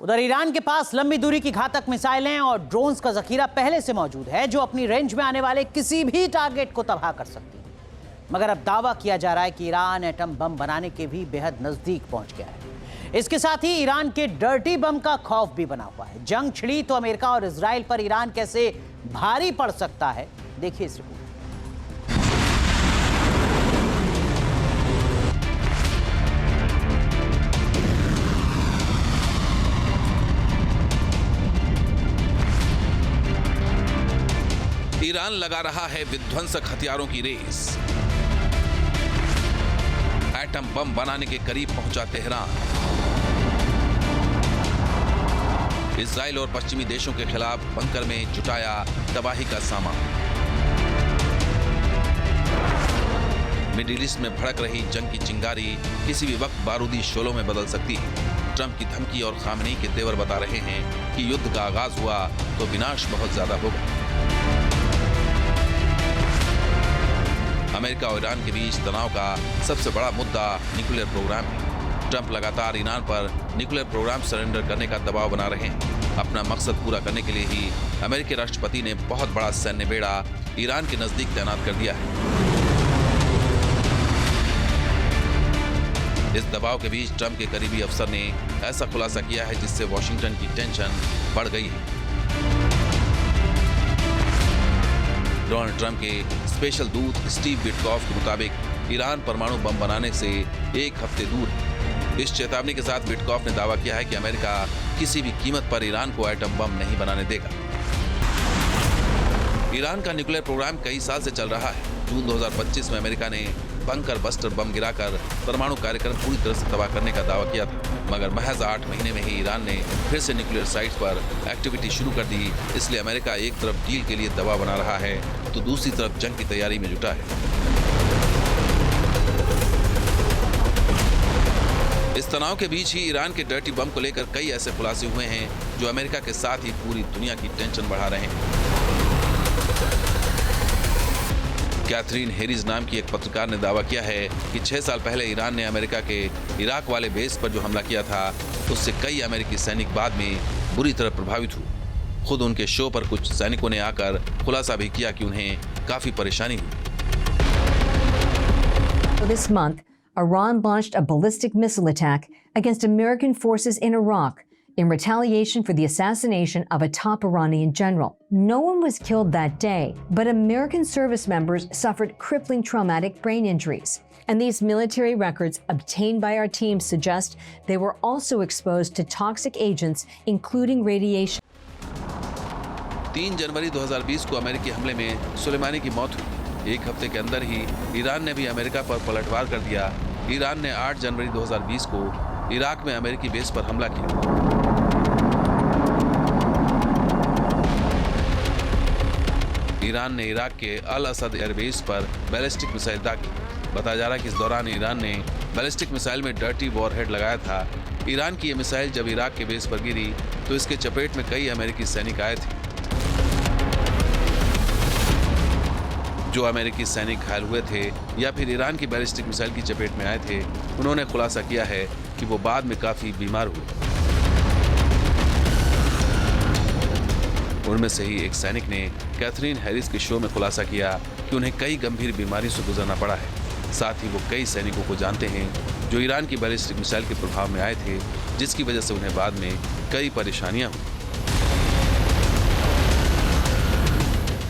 उधर ईरान के पास लंबी दूरी की घातक मिसाइलें और ड्रोन्स का जखीरा पहले से मौजूद है, जो अपनी रेंज में आने वाले किसी भी टारगेट को तबाह कर सकती है। मगर अब दावा किया जा रहा है कि ईरान एटम बम बनाने के भी बेहद नजदीक पहुंच गया है। इसके साथ ही ईरान के डर्टी बम का खौफ भी बना हुआ है। जंग छिड़ी तो अमेरिका और इजराइल पर ईरान कैसे भारी पड़ सकता है, देखिए इस रिपोर्ट। ईरान लगा रहा है विध्वंसक हथियारों की रेस। एटम बम बनाने के करीब पहुंचा तेहरान। इजराइल और पश्चिमी देशों के खिलाफ बंकर में जुटाया तबाही का सामान। मिडिल ईस्ट में भड़क रही जंग की चिंगारी किसी भी वक्त बारूदी शोलों में बदल सकती है। ट्रंप की धमकी और खामनेई के तेवर बता रहे हैं कि युद्ध का आगाज हुआ तो विनाश बहुत ज्यादा होगा। अमेरिका और ईरान के बीच तनाव का सबसे बड़ा मुद्दा न्यूक्लियर प्रोग्राम है। ट्रंप लगातार ईरान पर न्यूक्लियर प्रोग्राम सरेंडर करने का दबाव बना रहे हैं। अपना मकसद पूरा करने के लिए ही अमेरिकी राष्ट्रपति ने बहुत बड़ा सैन्य बेड़ा ईरान के नजदीक तैनात कर दिया है। इस दबाव के बीच ट्रंप के करीबी अफसर ने ऐसा खुलासा किया है जिससे वॉशिंगटन की टेंशन बढ़ गई है। डोनाल्ड ट्रंप के स्पेशल दूत स्टीव विटकॉफ के मुताबिक ईरान परमाणु बम बनाने से एक हफ्ते दूर है। इस चेतावनी के साथ विटकॉफ ने दावा किया है कि अमेरिका किसी भी कीमत पर ईरान को एटम बम नहीं बनाने देगा। ईरान का न्यूक्लियर प्रोग्राम कई साल से चल रहा है। जून 2025 में अमेरिका ने बंकर बस्टर बम गिराकर परमाणु कार्यक्रम पूरी तरह से तबाह करने का दावा किया था, मगर महज 8 महीने में ही ईरान ने फिर से न्यूक्लियर साइट पर एक्टिविटी शुरू कर दी। इसलिए अमेरिका एक तरफ डील के लिए दबाव बना रहा है तो दूसरी तरफ जंग की तैयारी में जुटा है। इस तनाव के बीच ही ईरान के डर्टी बम को लेकर कई ऐसे खुलासे हुए हैं जो अमेरिका के साथ ही पूरी दुनिया की टेंशन बढ़ा रहे हैं। कैथरीन हैरिस नाम की एक पत्रकार ने दावा किया है कि 6 साल पहले ईरान ने अमेरिका के इराक वाले बेस पर जो हमला किया था उससे कई अमेरिकी सैनिक बाद में बुरी तरह प्रभावित हुए। खुद उनके शो पर कुछ सैनिकों ने आकर खुलासा भी किया कि उन्हें काफी परेशानी हुई। This month, Iran launched a ballistic missile attack against American forces in Iraq in retaliation for the assassination of a top Iranian general. No one was killed that day, but American service members suffered crippling traumatic brain injuries. And these military records obtained by our team suggest they were also exposed to toxic agents, including radiation. 3 जनवरी 2020 को अमेरिकी हमले में सुलेमानी की मौत हुई। एक हफ्ते के अंदर ही ईरान ने भी अमेरिका पर पलटवार कर दिया। ईरान ने 8 जनवरी 2020 को इराक में अमेरिकी बेस पर हमला किया। ईरान ने इराक के अल असद एयरबेस पर बैलिस्टिक मिसाइल दागी। बताया जा रहा है कि इस दौरान ईरान ने बैलिस्टिक मिसाइल में डर्टी वॉरहेड लगाया था। ईरान की यह मिसाइल जब इराक के बेस पर गिरी तो इसके चपेट में कई अमेरिकी सैनिक आए थे। जो अमेरिकी सैनिक घायल हुए थे या फिर ईरान की बैलिस्टिक मिसाइल की चपेट में आए थे, उन्होंने खुलासा किया है कि वो बाद में काफी बीमार हुए। उनमें से ही एक सैनिक ने कैथरीन हैरिस के शो में खुलासा किया कि उन्हें कई गंभीर बीमारी से गुजरना पड़ा है। साथ ही वो कई सैनिकों को जानते हैं जो ईरान की बैलिस्टिक मिसाइल के प्रभाव में आए थे, जिसकी वजह से उन्हें बाद में कई परेशानियां हुई।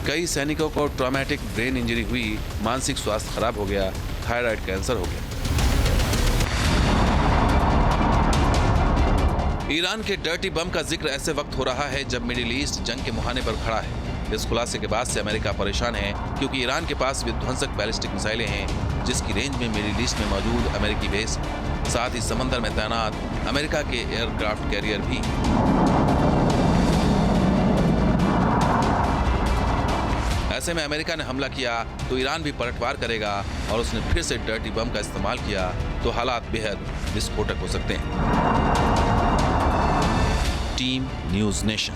कई सैनिकों को ट्रॉमेटिक ब्रेन इंजरी हुई, मानसिक स्वास्थ्य खराब हो गया, थायराइड कैंसर हो गया। ईरान के डर्टी बम का जिक्र ऐसे वक्त हो रहा है जब मिडिल ईस्ट जंग के मुहाने पर खड़ा है। इस खुलासे के बाद से अमेरिका परेशान है क्योंकि ईरान के पास विध्वंसक बैलिस्टिक मिसाइलें हैं जिसकी रेंज में मिडिल ईस्ट में मौजूद अमेरिकी बेस, साथ ही समंदर में तैनात अमेरिका के एयरक्राफ्ट कैरियर भी। ऐसे में अमेरिका ने हमला किया तो ईरान भी पलटवार करेगा और उसने फिर से डर्टी बम का इस्तेमाल किया तो हालात बेहद विस्फोटक हो सकते हैं। Team news nation.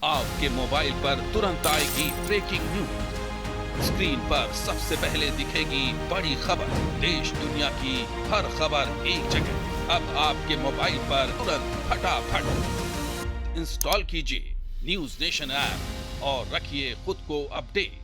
आपके मोबाइल पर तुरंत आएगी ब्रेकिंग न्यूज। स्क्रीन पर सबसे पहले दिखेगी बड़ी खबर। देश दुनिया की हर खबर एक जगह। अब आपके मोबाइल पर तुरंत फटाफट इंस्टॉल कीजिए न्यूज नेशन ऐप और रखिए खुद को अपडेट।